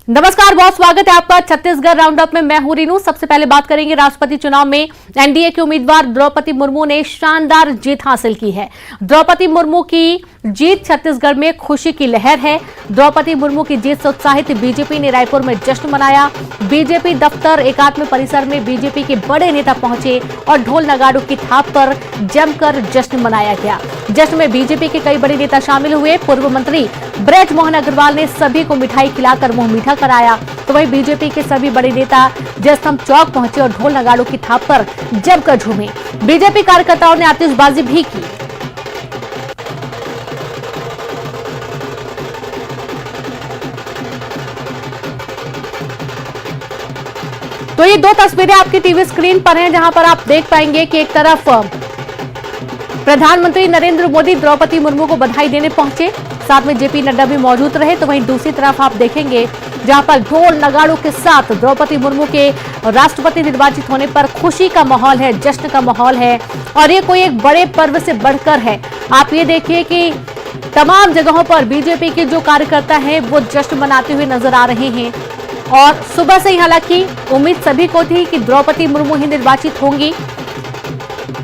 नमस्कार, बहुत स्वागत है आपका छत्तीसगढ़ राउंडअप में। मैं हूं रीनू। सबसे पहले बात करेंगे राष्ट्रपति चुनाव में एनडीए के उम्मीदवार द्रौपदी मुर्मू ने शानदार जीत हासिल की है। द्रौपदी मुर्मू की जीत छत्तीसगढ़ में खुशी की लहर है। द्रौपदी मुर्मू की जीत से उत्साहित बीजेपी ने रायपुर में जश्न मनाया। बीजेपी दफ्तर एकात्म परिसर में बीजेपी के बड़े नेता पहुंचे और ढोल नगाड़ों की थाप पर जमकर जश्न मनाया गया। जश्न में बीजेपी के कई बड़े नेता शामिल हुए। पूर्व मंत्री बृजमोहन अग्रवाल ने सभी को मिठाई खिलाकर मुंह मीठा कराया, तो वहीं बीजेपी के सभी बड़े नेता जयस्तंभ चौक पहुंचे और ढोल नगाड़ों की थाप पर जमकर झूमे। बीजेपी कार्यकर्ताओं ने आतिशबाजी भी की। तो ये दो तस्वीरें आपकी टीवी स्क्रीन पर हैं, जहां पर आप देख पाएंगे कि एक तरफ प्रधानमंत्री नरेंद्र मोदी द्रौपदी मुर्मू को बधाई देने पहुंचे, साथ में जेपी नड्डा भी मौजूद रहे। तो वहीं दूसरी तरफ आप देखेंगे जहां पर ढोल नगाड़ों के साथ द्रौपदी मुर्मू के राष्ट्रपति निर्वाचित होने पर खुशी का माहौल है, जश्न का माहौल है और ये कोई एक बड़े पर्व से बढ़कर है। आप ये देखिए कि तमाम जगहों पर बीजेपी के जो कार्यकर्ता हैं वो जश्न मनाते हुए नजर आ रहे हैं और सुबह से ही हालांकि उम्मीद सभी को थी कि द्रौपदी मुर्मू ही निर्वाचित होंगी।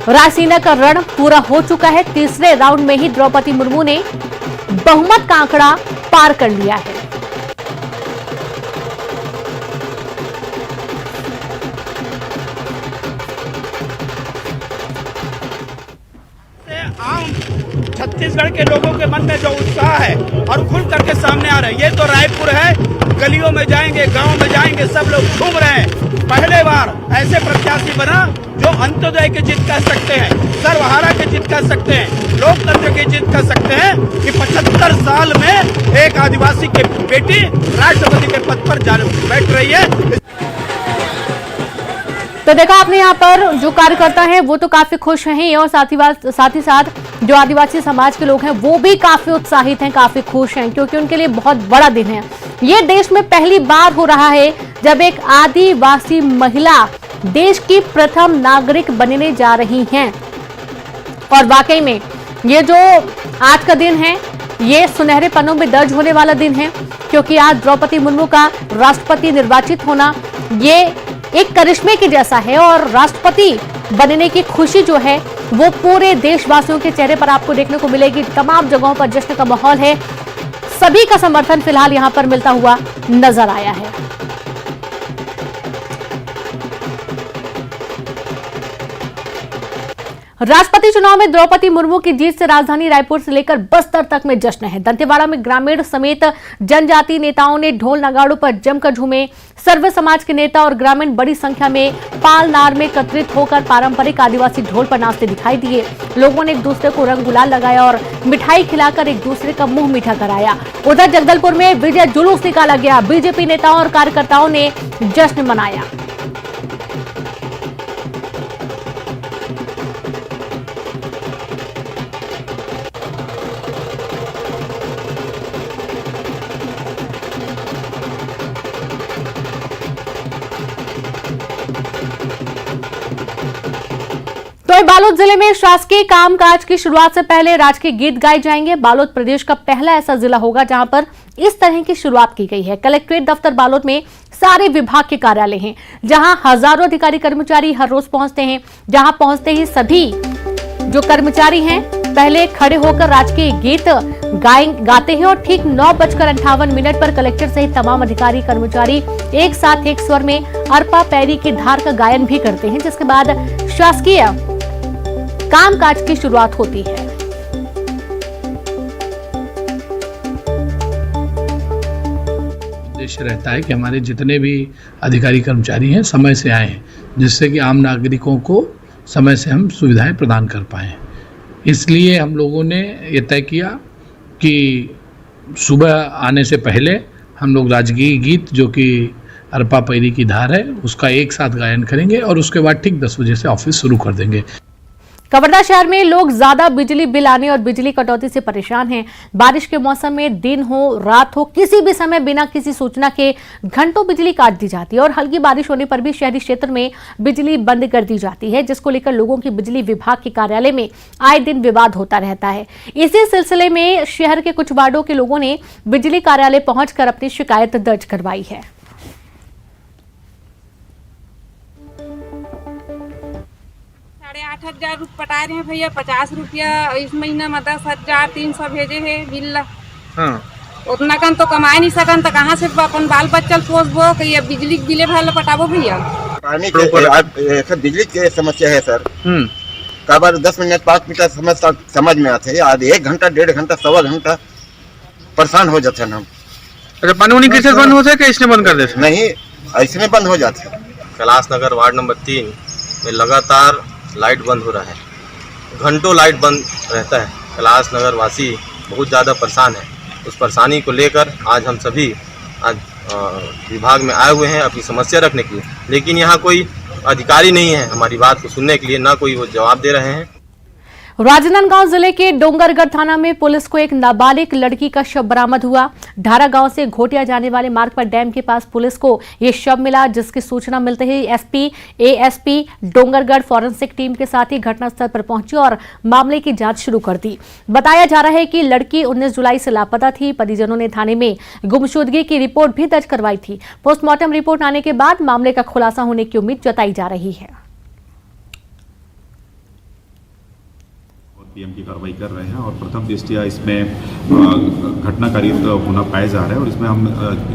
रायसीना का रण पूरा हो चुका है। तीसरे राउंड में ही द्रौपदी मुर्मू ने बहुमत का आंकड़ा पार कर लिया है। आम छत्तीसगढ़ के लोगों के मन में जो उत्साह है और खुल करके सामने आ रहा है। ये तो रायपुर है, गलियों में जाएंगे, गांव में जाएंगे, सब लोग घूम रहे हैं। पहले बार ऐसे प्रत्याशी बना जो अंत्योदय की जीत कर सकते हैं, सर्वहारा की जीत कर सकते हैं, लोकतंत्र की जीत कर सकते हैं कि 75 साल में एक आदिवासी की बेटी राष्ट्रपति के पद पर बैठ रही है। तो देखा आपने, यहाँ पर जो कार्यकर्ता हैं वो तो काफी खुश हैं और साथ ही साथ जो आदिवासी समाज के लोग हैं वो भी काफी उत्साहित हैं, काफी खुश हैं, क्योंकि उनके लिए बहुत बड़ा दिन है। ये देश में पहली बार हो रहा है जब एक आदिवासी महिला देश की प्रथम नागरिक बनने जा रही हैं और वाकई में ये जो आज का दिन है ये सुनहरे पन्नों में दर्ज होने वाला दिन है, क्योंकि आज द्रौपदी मुर्मू का राष्ट्रपति निर्वाचित होना ये एक करिश्मे के जैसा है और राष्ट्रपति बनने की खुशी जो है वो पूरे देशवासियों के चेहरे पर आपको देखने को मिलेगी। तमाम जगहों पर जश्न का माहौल है, सभी का समर्थन फिलहाल यहां पर मिलता हुआ नजर आया है। राष्ट्रपति चुनाव में द्रौपदी मुर्मू की जीत से राजधानी रायपुर से लेकर बस्तर तक में जश्न है। दंतेवाड़ा में ग्रामीण समेत जनजातीय नेताओं ने ढोल नगाड़ों पर जमकर झूमे। सर्व समाज के नेता और ग्रामीण बड़ी संख्या में पालनार में एकत्रित होकर पारंपरिक आदिवासी ढोल पर नाचते दिखाई दिए। लोगों ने एक दूसरे को रंग गुलाल लगाया और मिठाई खिलाकर एक दूसरे का मुंह मीठा कराया। उधर जगदलपुर में विजय जुलूस निकाला गया। बीजेपी नेताओं और कार्यकर्ताओं ने जश्न मनाया। तो बालोद जिले में शासकीय कामकाज की शुरुआत से पहले राजकीय गीत गाए जाएंगे। बालोद प्रदेश का पहला ऐसा जिला होगा जहां पर इस तरह की शुरुआत की गई है। कलेक्ट्रेट दफ्तर बालोद में सारे विभाग के कार्यालय हैं, जहां हजारों अधिकारी कर्मचारी हर रोज पहुंचते हैं। जहां पहुंचते ही सभी जो कर्मचारी हैं पहले खड़े होकर राजकीय गीत गाते हैं और ठीक 9:58 पर कलेक्टर सहित तमाम अधिकारी कर्मचारी एक साथ एक स्वर में अरपा पैरी की धार का गायन भी करते हैं, जिसके बाद शासकीय कामकाज की शुरुआत होती है। उद्देश्य रहता है कि हमारे जितने भी अधिकारी कर्मचारी हैं समय से आए, जिससे कि आम नागरिकों को समय से हम सुविधाएं प्रदान कर पाएं। इसलिए हम लोगों ने ये तय किया कि सुबह आने से पहले हम लोग राजकीय गीत जो कि अरपा पैरी की धार है उसका एक साथ गायन करेंगे और उसके बाद ठीक 10 बजे से ऑफिस शुरू कर देंगे। कवर्धा शहर में लोग ज्यादा बिजली बिल आने और बिजली कटौती से परेशान हैं। बारिश के मौसम में दिन हो रात हो किसी भी समय बिना किसी सूचना के घंटों बिजली काट दी जाती है और हल्की बारिश होने पर भी शहरी क्षेत्र में बिजली बंद कर दी जाती है, जिसको लेकर लोगों की बिजली विभाग के कार्यालय में आए दिन विवाद होता रहता है। इसी सिलसिले में शहर के कुछ वार्डों के लोगों ने बिजली कार्यालय पहुंचकर अपनी शिकायत दर्ज करवाई है। 8,500 रुपये पटा रहे हैं भैया, 50 रुपया इस महीना में 10,300 भेजे है बिल। हाँ। उतना कन तो कमा नहीं सकन तो कहाँ से अपन बाल बच्चल पोसबो कि ये बिजली बिले भले पटाबो भैया। पानी के बिजली की समस्या है सर। कबर 10 मिनट 5 मिनट समझ में आते हैं, आज 1 घंटा 1.5 घंटा 1.25 घंटा परेशान हो जाते हैं हम। अच्छा, पानी उन्हीं कैसे बंद होता है कि इसने बंद कर देते? नहीं, ऐसे बंद हो जाते हैं। कैलाश नगर वार्ड नंबर 3 में लगातार लाइट बंद हो रहा है, घंटों लाइट बंद रहता है। कैलाश नगर वासी बहुत ज़्यादा परेशान है। उस परेशानी को लेकर आज हम सभी विभाग में आए हुए हैं अपनी समस्या रखने के लिए, लेकिन यहाँ कोई अधिकारी नहीं है हमारी बात को सुनने के लिए, ना कोई वो जवाब दे रहे हैं। राजनांदगांव जिले के डोंगरगढ़ थाना में पुलिस को एक नाबालिग लड़की का शव बरामद हुआ। ढारा गांव से घोटिया जाने वाले मार्ग पर डैम के पास पुलिस को यह शव मिला, जिसकी सूचना मिलते ही SP ASP Dongargarh forensic team के साथ ही घटनास्थल पर पहुंची और मामले की जांच शुरू कर दी। बताया जा रहा है कि लड़की 19 जुलाई से लापता थी। परिजनों ने थाने में गुमशुदगी की रिपोर्ट भी दर्ज करवाई थी। पोस्टमार्टम रिपोर्ट आने के बाद मामले का खुलासा होने की उम्मीद जताई जा रही है। पीएम की कार्रवाई कर रहे हैं और प्रथम दृष्टया इसमें घटनाकारी होना पाया जा रहा है और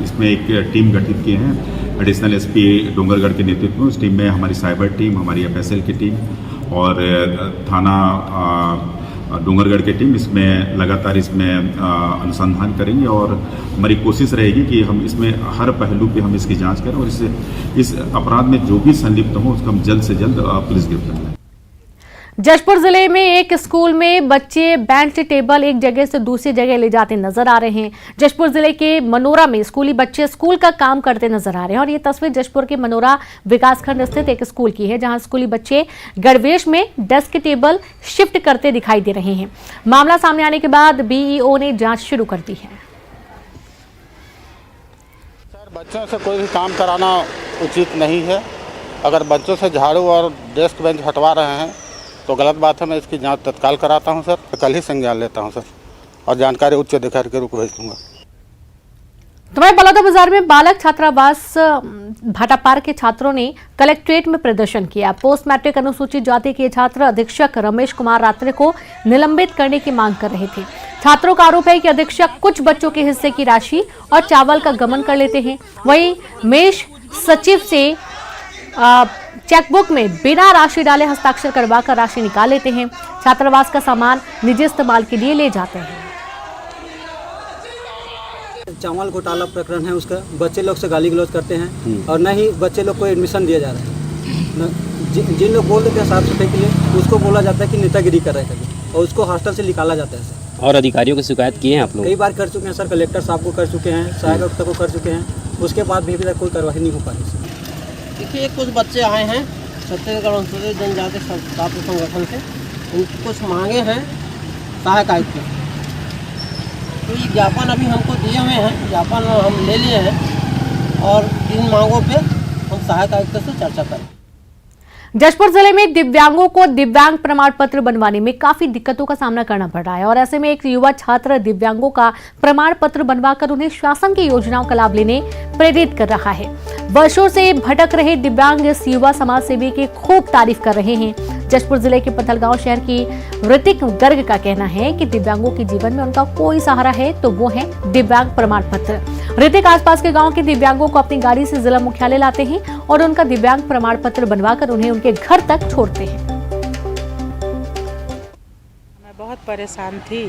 इसमें एक टीम गठित किए हैं एडिशनल एसपी डोंगरगढ़ के नेतृत्व में। उस टीम में हमारी साइबर टीम, हमारी एफएसएल की टीम और थाना डोंगरगढ़ की टीम इसमें लगातार अनुसंधान करेंगे और हमारी कोशिश रहेगी कि हम इसमें हर पहलू पे हम इसकी जांच करें और इस अपराध में जो भी संलिप्त हो उसको हम जल्द से जल्द पुलिस गिरफ्तार करें। जशपुर जिले में एक स्कूल में बच्चे बेंच टेबल एक जगह से दूसरी जगह ले जाते नजर आ रहे हैं। जशपुर जिले के मनोरा में स्कूली बच्चे स्कूल का काम करते नजर आ रहे हैं और ये तस्वीर जशपुर के मनोरा विकासखंड स्थित एक स्कूल की है, जहां स्कूली बच्चे गणवेश में डेस्क टेबल शिफ्ट करते दिखाई दे रहे हैं। मामला सामने आने के बाद बीईओ ने जांच शुरू कर दी है। सर, बच्चों से कोई भी काम कराना उचित नहीं है। अगर बच्चों से झाड़ू और डेस्क बेंच हटवा रहे हैं तो गलत बात है। मैं इसकी जांच तत्काल कराता हूं सर, कल ही संज्ञान लेता हूं सर और जानकारी उच्च अधिकारी के रूप में भेज दूंगा। तुम्हारे बलौदा बाजार में बालक छात्रावास भाटापार के छात्रों ने कलेक्ट्रेट में प्रदर्शन किया। पोस्ट मैट्रिक अनुसूचित जाति के छात्र अधीक्षक रमेश कुमार रात्रे को निलंबित करने की मांग कर रहे थे। छात्रों का आरोप है कि अधीक्षक कुछ बच्चों के हिस्से की राशि और चावल का गबन कर लेते हैं। वहीं मेष सचिव से चेकबुक में बिना राशि डाले हस्ताक्षर करवाकर राशि निकाल लेते हैं। छात्रावास का सामान निजी इस्तेमाल के लिए ले जाते हैं। चावल घोटाला प्रकरण है, उसका बच्चे लोग से गाली गलौज करते हैं और न ही बच्चे लोग को एडमिशन दिया जा रहा है। जिन लोग बोल देते हैं साफ सफाई के लिए, उसको बोला जाता है कि नेतागिरी कर रहे हैं और उसको हॉस्टल से निकाला जाता है सर। और अधिकारियों की शिकायत की है आप लोग? कई बार कर चुके हैं सर, कलेक्टर साहब को कर चुके हैं, सहायक आयुक्त को कर चुके हैं, उसके बाद भी अभी तक कोई कार्रवाई नहीं हो पा रही सर। देखिए, कुछ बच्चे आए हैं छत्तीसगढ़ अनुसूचित जनजाति छात्र संगठन से, उनकी कुछ मांगे हैं सहायक आयुक्त से, तो ये ज्ञापन अभी हमको दिए हुए हैं, ज्ञापन हम ले लिए हैं और इन मांगों पे हम सहायक आयुक्त से चर्चा करें। जशपुर जिले में दिव्यांगों को दिव्यांग प्रमाण पत्र बनवाने में काफी दिक्कतों का सामना करना पड़ रहा है और ऐसे में एक युवा छात्र दिव्यांगों का प्रमाण पत्र बनवाकर उन्हें शासन की योजनाओं का लाभ लेने प्रेरित कर रहा है। वर्षों से भटक रहे दिव्यांग इस युवा समाज सेवी की खूब तारीफ कर रहे हैं। जशपुर जिले के पथलगांव शहर की ऋतिक गर्ग का कहना है कि दिव्यांगों के जीवन में उनका कोई सहारा है तो वो है दिव्यांग प्रमाण पत्र। ऋतिक आसपास के गांव के दिव्यांगों को अपनी गाड़ी से जिला मुख्यालय लाते हैं और उनका दिव्यांग प्रमाण पत्र बनवाकर उन्हें उनके घर तक छोड़ते हैं। मैं बहुत परेशान थी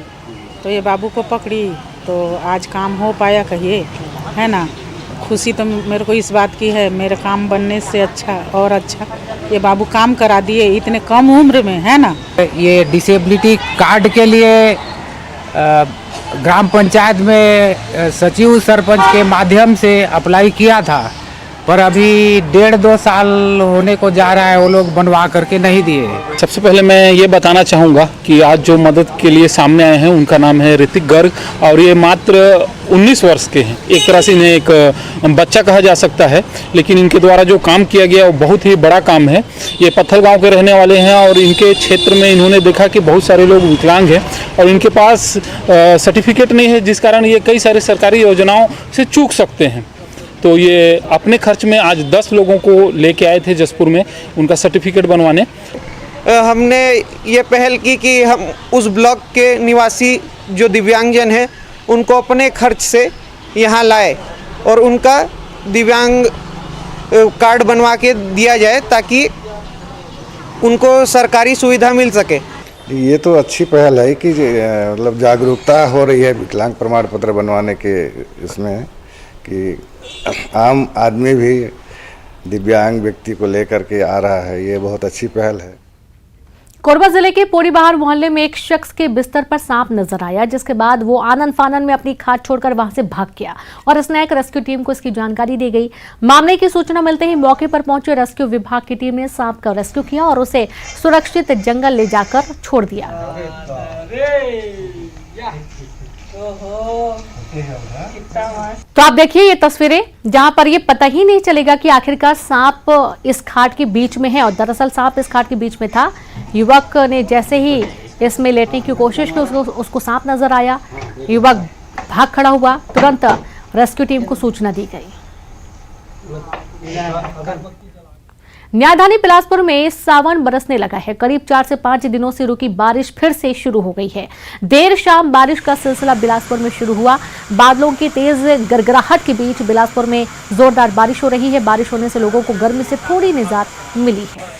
तो ये बाबू को पकड़ी तो आज काम हो पाया, कहिए, है ना। खुशी तो मेरे को इस बात की है, मेरे काम बनने से अच्छा और अच्छा ये बाबू काम करा दिए इतने कम उम्र में, है ना। ये डिसेबिलिटी कार्ड के लिए ग्राम पंचायत में सचिव सरपंच के माध्यम से अप्लाई किया था, पर अभी 1.5-2 साल होने को जा रहा है, वो लोग बनवा करके नहीं दिए। सबसे पहले मैं ये बताना चाहूँगा कि आज जो मदद के लिए सामने आए हैं उनका नाम है ऋतिक गर्ग और ये मात्र 19 वर्ष के हैं। एक तरह से इन्हें एक बच्चा कहा जा सकता है, लेकिन इनके द्वारा जो काम किया गया वो बहुत ही बड़ा काम है। ये पत्थल गांव के रहने वाले हैं और इनके क्षेत्र में इन्होंने देखा कि बहुत सारे लोग विकलांग हैं और इनके पास सर्टिफिकेट नहीं है, जिस कारण ये कई सारे सरकारी योजनाओं से चूक सकते हैं। तो ये अपने खर्च में आज 10 लोगों को लेके आए थे जसपुर में उनका सर्टिफिकेट बनवाने। हमने ये पहल की कि हम उस ब्लॉक के निवासी जो दिव्यांगजन हैं उनको अपने खर्च से यहाँ लाए और उनका दिव्यांग कार्ड बनवा के दिया जाए ताकि उनको सरकारी सुविधा मिल सके। ये तो अच्छी पहल है कि मतलब जागरूकता हो रही है विकलांग प्रमाण पत्र बनवाने के इसमें, कि आम आदमी भी दिव्यांग व्यक्ति को लेकर के आ रहा है। ये बहुत अच्छी पहल है। कोरबा जिले के पोड़ीबहार मोहल्ले में एक शख्स के बिस्तर पर सांप नजर आया, जिसके बाद वो आनन फानन में अपनी खाट छोड़कर वहां से भाग गया और स्नैक रेस्क्यू टीम को इसकी जानकारी दी गई। मामले की सूचना मिलते ही मौके पर पहुंचे रेस्क्यू विभाग की टीम ने सांप का रेस्क्यू किया और उसे सुरक्षित जंगल ले जाकर छोड़ दिया। तो आप देखिए ये तस्वीरें, जहां पर ये पता ही नहीं चलेगा कि आखिरकार सांप इस खाट के बीच में है और दरअसल सांप इस खाट के बीच में था। युवक ने जैसे ही इसमें लेटने की कोशिश की उसको सांप नजर आया। युवक भाग खड़ा हुआ, तुरंत रेस्क्यू टीम को सूचना दी गई। न्यायधानी बिलासपुर में सावन बरसने लगा है। करीब 4 से 5 दिनों से रुकी बारिश फिर से शुरू हो गई है। देर शाम बारिश का सिलसिला बिलासपुर में शुरू हुआ। बादलों की तेज गड़गड़ाहट के बीच बिलासपुर में जोरदार बारिश हो रही है। बारिश होने से लोगों को गर्मी से थोड़ी निजात मिली है।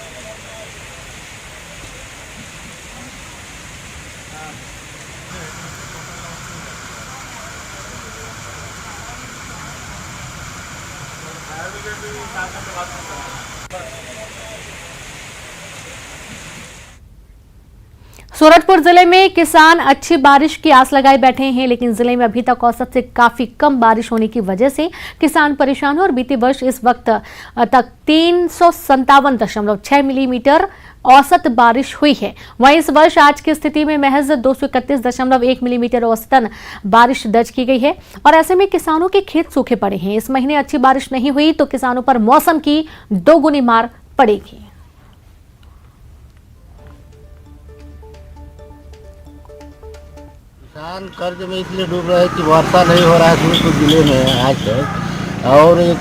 सूरजपुर जिले में किसान अच्छी बारिश की आस लगाए बैठे हैं, लेकिन जिले में अभी तक औसत से काफी कम बारिश होने की वजह से किसान परेशान हैं और बीते वर्ष इस वक्त तक 357.6 मिलीमीटर औसत बारिश हुई है। वहीं इस वर्ष आज की स्थिति में महज 231.1 मिलीमीटर औसतन बारिश दर्ज की गई है और ऐसे में किसानों के खेत सूखे पड़े हैं। इस महीने अच्छी बारिश नहीं हुई तो किसानों पर मौसम की दोगुनी मार पड़ेगी। किसान कर्ज में इसलिए डूब रहे हैं कि वर्षा नहीं हो रहा है सूरजपुर जिले में आज तक, और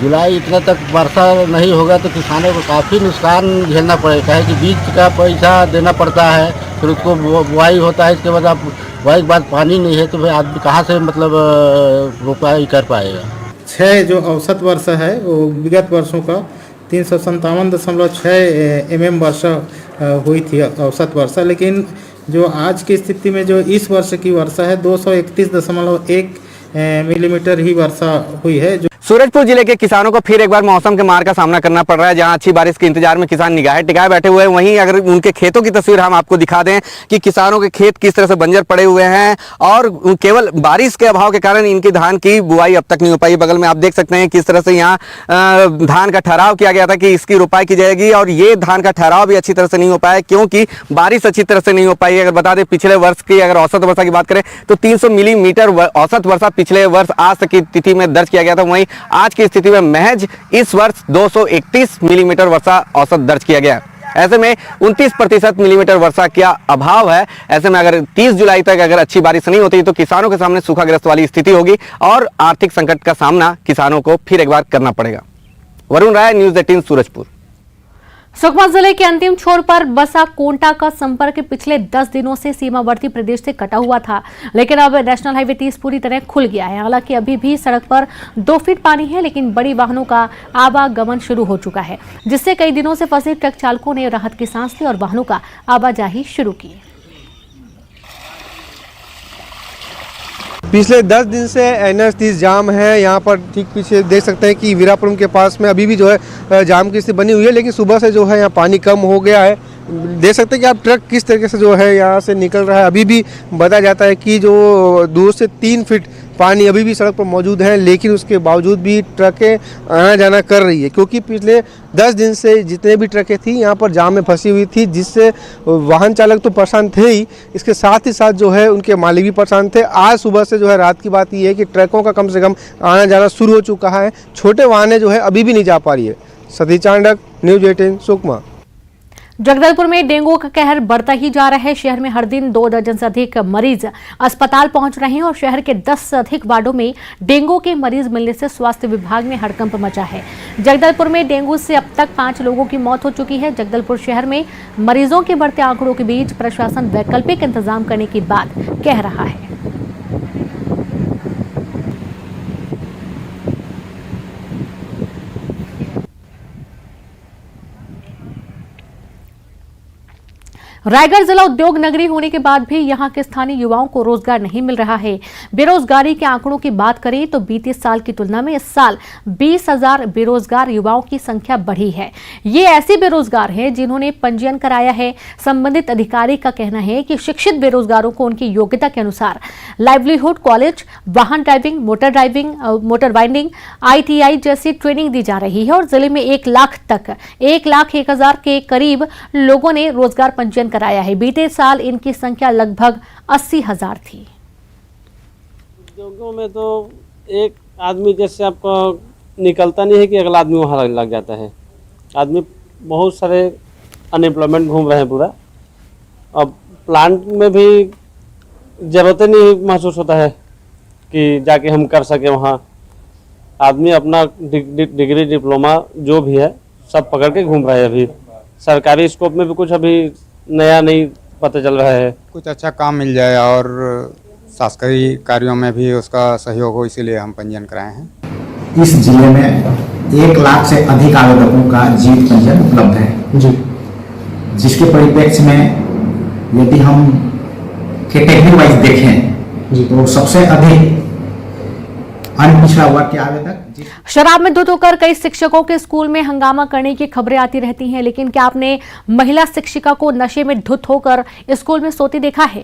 जुलाई इतना तक वर्षा नहीं होगा तो किसानों को काफ़ी नुकसान झेलना पड़ेगा है कि बीज का पैसा देना पड़ता है, फिर उसको बुआई होता है, इसके बाद आप बुआई के बाद पानी नहीं है तो फिर आदमी कहाँ से मतलब रोपाई कर पाएगा। 6 जो औसत वर्षा है वो विगत वर्षों का 357.6 mm वर्षा हुई थी औसत वर्षा, लेकिन जो आज की स्थिति में जो इस वर्ष की वर्षा है 231.1 मिलीमीटर ही वर्षा हुई है। सूरजपुर जिले के किसानों को फिर एक बार मौसम के मार का सामना करना पड़ रहा है। जहां अच्छी बारिश के इंतजार में किसान निगाहें टिकाए बैठे हुए हैं, वहीं अगर उनके खेतों की तस्वीर हम आपको दिखा दें कि किसानों के खेत किस तरह से बंजर पड़े हुए हैं और केवल बारिश के अभाव के कारण इनकी धान की बुआई अब तक नहीं हो पाई। बगल में आप देख सकते हैं किस तरह से यहाँ धान का ठहराव किया गया था कि इसकी रोपाई की जाएगी और ये धान का ठहराव भी अच्छी तरह से नहीं हो पाया क्योंकि बारिश अच्छी तरह से नहीं हो पाई। अगर बता दें पिछले वर्ष की अगर औसत वर्षा की बात करें तो 300 मिलीमीटर औसत वर्षा पिछले वर्ष आज तक की तिथि में दर्ज किया गया था। वहीं आज की स्थिति में महज इस वर्ष 231 मिलीमीटर वर्षा औसत दर्ज किया गया। ऐसे में 29% मिलीमीटर वर्षा का अभाव है। ऐसे में अगर 30 जुलाई तक अगर अच्छी बारिश नहीं होती तो किसानों के सामने सूखाग्रस्त वाली स्थिति होगी और आर्थिक संकट का सामना किसानों को फिर एक बार करना पड़ेगा। वरुण राय, न्यूज़ 18 सूरजपुर। सुकमा जिले के अंतिम छोर पर बसा कोंटा का संपर्क पिछले 10 दिनों से सीमावर्ती प्रदेश से कटा हुआ था, लेकिन अब नेशनल हाईवे 30 पूरी तरह खुल गया है। हालांकि अभी भी सड़क पर 2 फीट पानी है, लेकिन बड़ी वाहनों का आवागमन शुरू हो चुका है, जिससे कई दिनों से फंसे ट्रक चालकों ने राहत की सांस ली और वाहनों का आवाजाही शुरू की। पिछले 10 दिन से NH 30 जाम है। यहाँ पर ठीक पीछे देख सकते हैं कि वीरापुरम के पास में अभी भी जो है जाम की स्थिति बनी हुई है, लेकिन सुबह से जो है यहाँ पानी कम हो गया है। देख सकते हैं कि आप ट्रक किस तरीके से जो है यहाँ से निकल रहा है। अभी भी बताया जाता है कि जो 2 से 3 फीट पानी अभी भी सड़क पर मौजूद है, लेकिन उसके बावजूद भी ट्रकें आना जाना कर रही है, क्योंकि पिछले 10 दिन से जितने भी ट्रकें थी यहाँ पर जाम में फंसी हुई थी, जिससे वाहन चालक तो परेशान थे ही, इसके साथ ही साथ जो है उनके मालिक भी परेशान थे। आज सुबह से जो है रात की बात ये है कि ट्रकों का कम से कम आना जाना शुरू हो चुका है, छोटे वाहनें जो है अभी भी नहीं जा पा रही है। सतीश चांडक, न्यूज़ 18 सुकमा। जगदलपुर में डेंगू का कहर बढ़ता ही जा रहा है। शहर में हर दिन 2 दर्जन से अधिक मरीज अस्पताल पहुंच रहे हैं और शहर के 10 से अधिक वार्डों में डेंगू के मरीज मिलने से स्वास्थ्य विभाग में हड़कंप मचा है। जगदलपुर में डेंगू से अब तक 5 लोगों की मौत हो चुकी है। जगदलपुर शहर में मरीजों के बढ़ते आंकड़ों के बीच प्रशासन वैकल्पिक इंतजाम करने की बात कह रहा है। रायगढ़ जिला उद्योग नगरी होने के बाद भी यहां के स्थानीय युवाओं को रोजगार नहीं मिल रहा है। बेरोजगारी के आंकड़ों की बात करें तो बीते साल की तुलना में इस साल 20,000 बेरोजगार युवाओं की संख्या बढ़ी है। ये ऐसे बेरोजगार हैं जिन्होंने पंजीयन कराया है। संबंधित अधिकारी का कहना है कि शिक्षित बेरोजगारों को उनकी योग्यता के अनुसार लाइवलीहुड कॉलेज, वाहन ड्राइविंग, मोटर वाइंडिंग, ITI जैसी ट्रेनिंग दी जा रही है और जिले में 1 लाख तक 1,01,000 के करीब लोगों ने रोजगार पंजीयन कराया है। बीते साल इनकी संख्या लगभग 80,000 थी। उद्योगों में तो एक आदमी जैसे आपको निकलता नहीं है कि अगला आदमी वहाँ लग जाता है। आदमी बहुत सारे अनएम्प्लॉयमेंट घूम रहे हैं पूरा। अब प्लांट में भी ज़रूरत नहीं महसूस होता है कि जाके हम कर सके वहाँ। आदमी अपना डिग्री डिप्लोमा जो भी है सब पकड़ के घूम रहे हैं। अभी सरकारी स्कोप में भी कुछ अभी नया नहीं पता चल रहा है। कुछ अच्छा काम मिल जाए और शासकीय कार्यों में भी उसका सहयोग हो, इसीलिए हम पंजीयन कराए हैं। इस जिले में 1 लाख से अधिक आवेदकों का जीवित पंजीयन उपलब्ध है जी, जिसके परिप्रेक्ष्य में यदि हम कैटेगरी वाइज देखें जी तो सबसे अधिक अनपिछड़ा वर्ग के आवेदक। शराब में धुत होकर कई शिक्षकों के स्कूल में हंगामा करने की खबरें आती रहती हैं, लेकिन क्या आपने महिला शिक्षिका को नशे में धुत होकर स्कूल में सोती देखा है?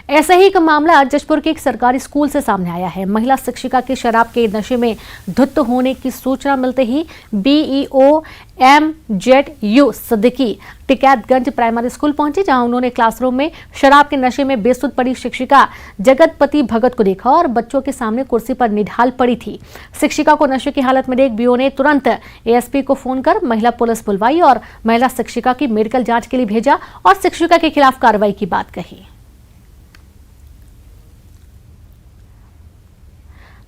ऐसा ही एक मामला जशपुर के एक सरकारी स्कूल से सामने आया है। महिला शिक्षिका के शराब के नशे में धुत होने की सूचना मिलते ही BEO MZU Siddiqui Tikaitganj primary school पहुंचे, जहां उन्होंने क्लासरूम में शराब के नशे में बेसुध पड़ी शिक्षिका जगतपति भगत को देखा और बच्चों के सामने कुर्सी पर निढाल पड़ी थी। शिक्षिका को नशे की हालत में देख BEO ने तुरंत ASP को फोन कर महिला पुलिस बुलवाई और महिला शिक्षिका की मेडिकल जांच के लिए भेजा और शिक्षिका के खिलाफ कार्रवाई की बात कही।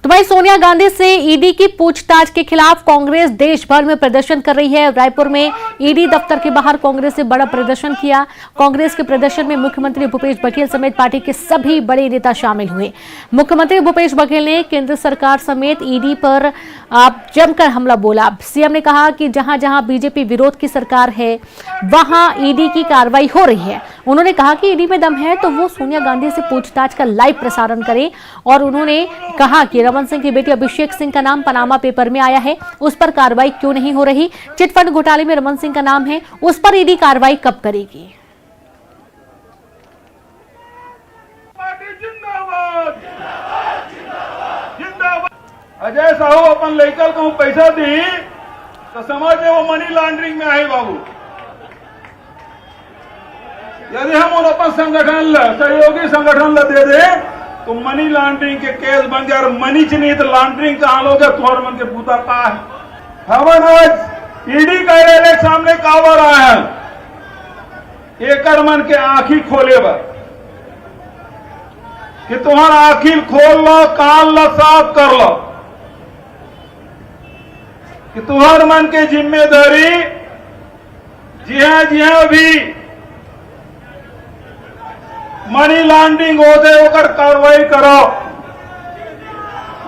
तो भाई सोनिया गांधी से ईडी की पूछताछ के खिलाफ कांग्रेस देश भर में प्रदर्शन कर रही है। रायपुर में ईडी दफ्तर के बाहर कांग्रेस ने बड़ा प्रदर्शन किया। कांग्रेस के प्रदर्शन में मुख्यमंत्री भूपेश बघेल समेत पार्टी के सभी बड़े नेता शामिल हुए। मुख्यमंत्री भूपेश बघेल ने केंद्र सरकार समेत ईडी पर जमकर हमला बोला। सीएम ने कहा कि जहां जहां बीजेपी विरोध की सरकार है वहां ईडी की कार्रवाई हो रही है। उन्होंने कहा कि ईडी में दम है तो वो सोनिया गांधी से पूछताछ का लाइव प्रसारण करे और उन्होंने कहा कि रमन सिंह की बेटी अभिषेक सिंह का नाम पनामा पेपर में आया है, उस पर कार्रवाई क्यों नहीं हो रही? चिटफंड घोटाले में रमन सिंह का नाम है, उस पर ईडी कार्रवाई कब करेगी? अजय साहू अपन लेकर कहूँ पैसा दी तो समझ वो मनी लॉन्ड्रिंग में आए बाबू। यदि हम अपन संगठन सहयोगी संगठन दे दे तो मनी लॉन्ड्रिंग के केस बन जाए। मनी च नहीं तो लॉन्ड्रिंग कहाँ लोग तुहर मन के पूता का है। हवन आज ईडी कार्यालय सामने कावर आया है एकर मन के आंखी खोले बर कि तुम्हार आखिर खोल लो, कान लो, साफ कर लो कि तुम्हार मन के जिम्मेदारी जी हाँ भी मनी लॉन्ड्रिंग होते होकर कार्रवाई करो।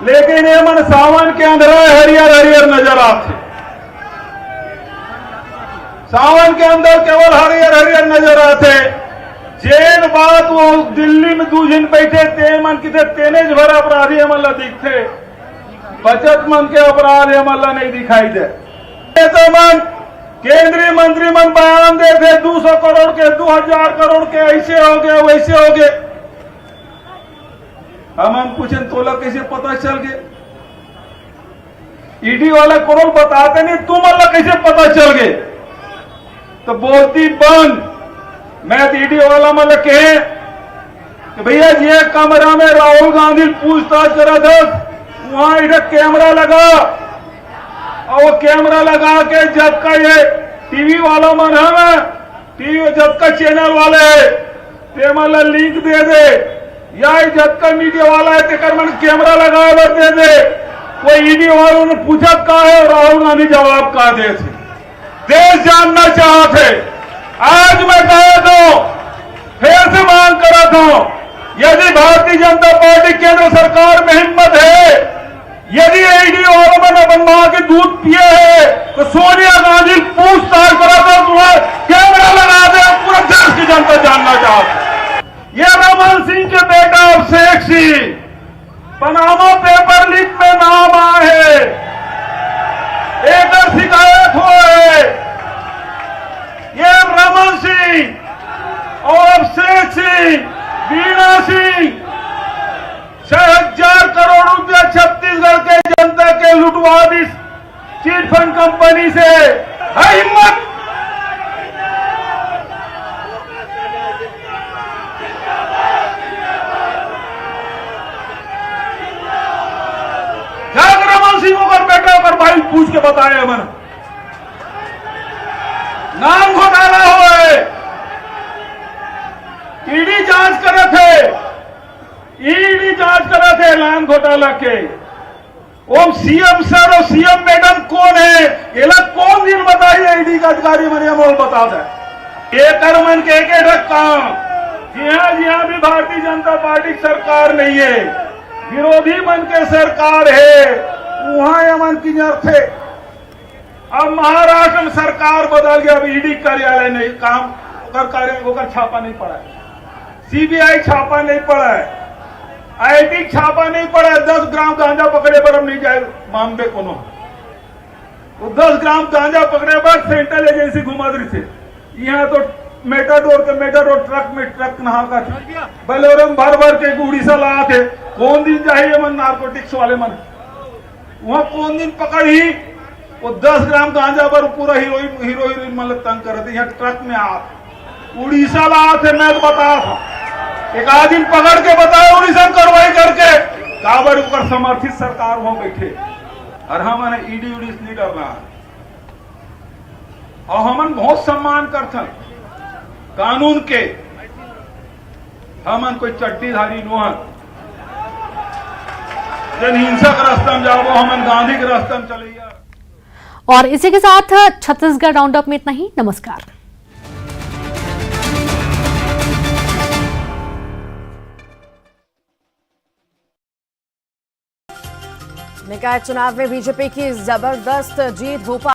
लेकिन ये मन सावन के अंदर हरियर हरियर नजर आते। सावन के अंदर केवल हरियर हरियर नजर आते। जेल बात वो दिल्ली में 2 दिन बैठे ते मन किसे तेनेज भर अपराधी हमला दिखते, बचत मन के अपराध हमला नहीं दिखाई दे। तो मन केंद्रीय मंत्री मन बयान देते 200 करोड़ के 2000 करोड़ के ऐसे हो गए वैसे हो गए। हम पूछे तोला कैसे पता चल गए? ईडी वाला करोल बताते नहीं, तुम अल्लाह कैसे पता चल गए? तो बोलती बंद। मैं ईडी वाला मतलब कहे कि भैया ये कमरा में राहुल गांधी पूछताछ करा था, वहां इधर कैमरा लगा और वो कैमरा लगा के जब का ये टीवी वाला मन है, टीवी जब का चैनल वाले ते मतलब लिंक दे दे, या जब का मीडिया वाला है तेकर मन कैमरा लगाया दे दे। कोई ईडी वालों ने पूछा कहा है, राहुल गांधी जवाब कहा दे थे। देश जानना चाहते। आज मैं कहा था, फिर से मांग करा था, यदि भारतीय जनता पार्टी केंद्र सरकार में हिम्मत है, यदि ईडी वालों में बनवा के दूध पिए है, तो सोनिया गांधी पूछताछ करा था, तुम्हारा कैमरा लगा दे। पूरा देश की जनता जानना चाहती। ये रमन सिंह के बेटा Abhishek Singh Panama paper leak में नाम आए है, एक शिकायत हो है। ये रमन सिंह और अभिषेक सिंह, वीणा सिंह 6,000 करोड़ रुपया छत्तीसगढ़ के जनता के लुटवा दी चिट फंड कंपनी से। है हिम्मत? रमन सिंह होकर बेटा होकर भाई पूछ के बताए मन नाम घोटाला हुए, ईडी जांच कर रहे थे, ईडी जांच कर रहे थे नाम घोटाला के। ओम सीएम सर और सीएम मैडम कौन है, ये लोग कौन दिन बताइए? ईडी का अधिकारी मैंने बोल बता दे। ये कर्मन के एक काम, जी हाँ भी भारतीय जनता पार्टी सरकार नहीं है, विरोधी मन के सरकार है, वहां यमन की थे। अब महाराष्ट्र में सरकार बदल गया, अब ईडी कार्यालय नहीं काम कार्य छापा नहीं पड़ा है, सीबीआई छापा नहीं पड़ा है, आईटी छापा नहीं पड़ा है। 10 ग्राम गांजा पकड़े पर हम नहीं जाए मामले को। तो 10 ग्राम गांजा पकड़े पर सेंट्रल एजेंसी घुमा रही थे। यहाँ तो मेटाडोर ट्रक में ट्रक नहा का बलोरम भर के उड़ीसा ला थे। कौन दिन चाहिए मन नार्कोटिक्स वाले मन, वहां कौन दिन पकड़ ही वो 10 ग्राम गांजा पर पूरा हीरोइन मतलब तंग कर रहे थे। यहाँ ट्रक में आ उड़ीसा ला थे। मैं तो बता था, एक आदमी पकड़ के बताया उड़ीसा कार्रवाई करके, काबर ऊपर समर्थित सरकार वहां बैठे और हमने ईडी उड़ीस नहीं डरना। और हमन बहुत सम्मान करथन कानून के, हमन कोई चट्टीधारी नोहन जन हिंसक रास्ता में जाओ, हमन गांधी के रास्ता में चले। और इसी के साथ छत्तीसगढ़ राउंडअप में इतना ही। नमस्कार। निकाय चुनाव में बीजेपी की जबरदस्त जीत। भोपाल